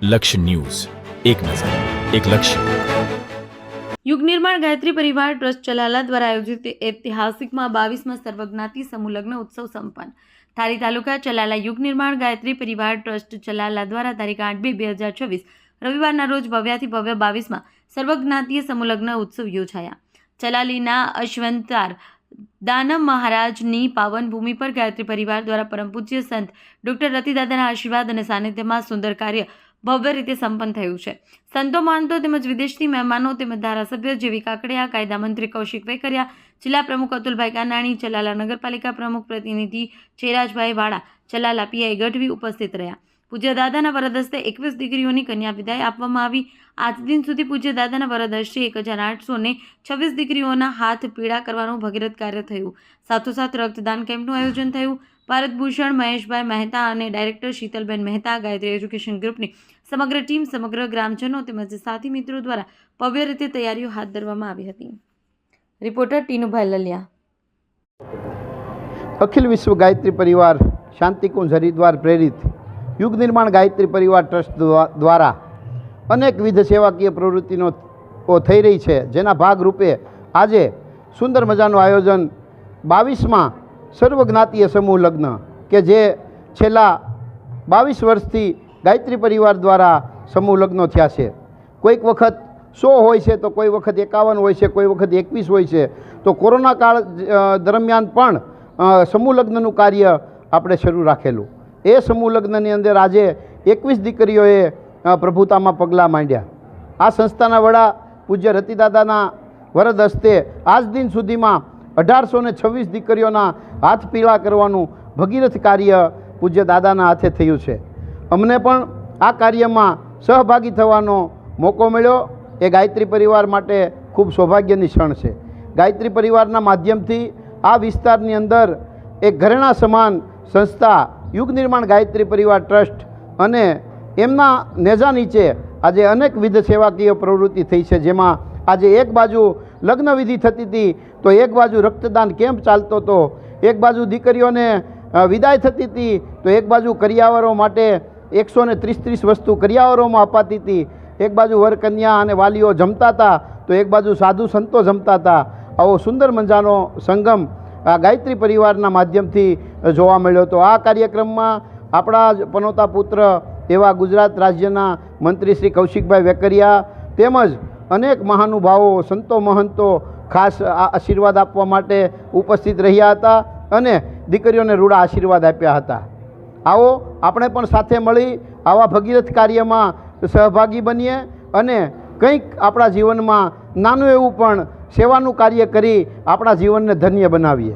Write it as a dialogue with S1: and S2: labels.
S1: લક્ષ્ય ન્યૂઝ, એક નજર, એક લક્ષ્ય.
S2: યુગ નિર્માણ ગાયત્રી પરિવાર ટ્રસ્ટ ચલાલા દ્વારા આયોજિત ઐતિહાસિકમાં 22માં સર્વજ્ઞાતિ સમૂહ લગ્ન ઉત્સવ સંપન્ન. ધારી તાલુકા ચલાલા યુગ નિર્માણ ગાયત્રી પરિવાર ટ્રસ્ટ ચલાલા દ્વારા તારીખ 8/2/2024 રવિવારના રોજ ભવ્યાથી ભવ્ય 22માં સર્વજ્ઞાતીય સમૂહ લગ્ન ઉત્સવ યોજાયા. ચલાલીના અશ્વંતાર દાનમ મહારાજની પાવન ભૂમિ પર ગાયત્રી પરિવાર દ્વારા પરમ પૂજ્ય સંત ડૉક્ટર રતિદાદાના આશીર્વાદ અને સાનિધ્યમાં સુંદર કાર્ય ભવ્ય રીતે સંપન્ન થયું છે. સંતો મહંતો તેમજ વિદેશથી મહેમાનો તેમજ ધારાસભ્ય જેવી કાકડિયા, કાયદા મંત્રી કૌશિક વેકરિયા, જિલ્લા પ્રમુખ અતુલભાઈ કાનાણી, ચલાલા નગરપાલિકા પ્રમુખ પ્રતિનિધિ ચેરાજભાઈ વાળા, ચલાલા પીઆઈ ગઢવી ઉપસ્થિત રહ્યા. પૂજ્ય દાદાના વરદ હસ્તે 21 દીકરીઓની કન્યા વિદાય આપવામાં આવી. આજ દિન સુધી પૂજ્ય દાદાના વરદ હસ્તે 1826 દીકરીઓના હાથ પીળા કરવાનું ભગીરથ કાર્ય થયું. સાથોસાથ રક્તદાન કેમ્પનું આયોજન થયું. ભારતભૂષણ મહેશભાઈ મહેતા અને ડાયરેક્ટર શીતલબેન મહેતા, ગાયત્રી એજ્યુકેશન ગ્રુપની સમગ્ર ટીમ, સમગ્ર ગ્રામજનો તેમજ સાથી મિત્રો દ્વારા ભવ્ય રીતે તૈયારીઓ હાથ ધરવામાં આવી હતી. રિપોર્ટર ટીનુભાઈ લલિયા.
S3: અખિલ વિશ્વ ગાયત્રી પરિવાર શાંતિકુંજ હરિદ્વાર પ્રેરિત યુગ નિર્માણ ગાયત્રી પરિવાર ટ્રસ્ટ દ્વારા અનેકવિધ સેવાકીય પ્રવૃત્તિનો થઈ રહી છે, જેના ભાગરૂપે આજે સુંદર મજાનું આયોજન 22માં સર્વજ્ઞાતીય સમૂહ લગ્ન કે જે છેલ્લા 22 વર્ષથી ગાયત્રી પરિવાર દ્વારા સમૂહ લગ્નો થયા છે. કોઈક વખત 100 હોય છે, તો કોઈ વખત 51 હોય છે, કોઈ વખત 21 હોય છે. તો કોરોના કાળ દરમિયાન પણ સમૂહ લગ્નનું કાર્ય આપણે શરૂ રાખેલું. એ સમૂહ લગ્નની અંદર આજે 21 દીકરીઓએ પ્રભુતામાં પગલાં માંડ્યા. આ સંસ્થાના વડા પૂજ્ય રતિદાદાના વરદ હસ્તે આજ દિન સુધીમાં 1826 દીકરીઓના હાથ પીળા કરવાનું ભગીરથ કાર્ય પૂજ્ય દાદાના હાથે થયું છે. અમને પણ આ કાર્યમાં સહભાગી થવાનો મોકો મળ્યો. એ ગાયત્રી પરિવાર માટે ખૂબ સૌભાગ્યની ક્ષણ છે. ગાયત્રી પરિવારના માધ્યમથી આ વિસ્તારની અંદર એક ઘરેણા સમાન સંસ્થા યુગ નિર્માણ ગાયત્રી પરિવાર ટ્રસ્ટ અને એમના નેજા નીચે આજે અનેકવિધ સેવાકીય પ્રવૃત્તિ થઈ છે, જેમાં આજે એક બાજુ લગ્નવિધિ થતી હતી, તો એક બાજુ રક્તદાન કેમ્પ ચાલતો હતો, એક બાજુ દીકરીઓને વિદાય થતી હતી, તો એક બાજુ કરિયાવરો માટે 130 વસ્તુ કરિયાવરોમાં અપાતી હતી, એક બાજુ વરકન્યા અને વાલીઓ જમતા હતા, તો એક બાજુ સાધુ સંતો જમતા હતા. આવો સુંદર મજાનો સંગમ આ ગાયત્રી પરિવારના માધ્યમથી જોવા મળ્યો હતો. આ કાર્યક્રમમાં આપણા જ પનોતા પુત્ર એવા ગુજરાત રાજ્યના મંત્રી શ્રી કૌશિકભાઈ વેકરિયા તેમજ અનેક મહાનુભાવો, સંતો મહંતો ખાસ આશીર્વાદ આપવા માટે ઉપસ્થિત રહ્યા હતા અને દીકરીઓને રૂડા આશીર્વાદ આપ્યા હતા. આવો આપણે પણ સાથે મળી આવા ભગીરથ કાર્યમાં સહભાગી બનીએ અને કંઈક આપણા જીવનમાં નાનું એવું પણ સેવાનું કાર્ય કરી આપણા જીવનને ધન્ય બનાવીએ.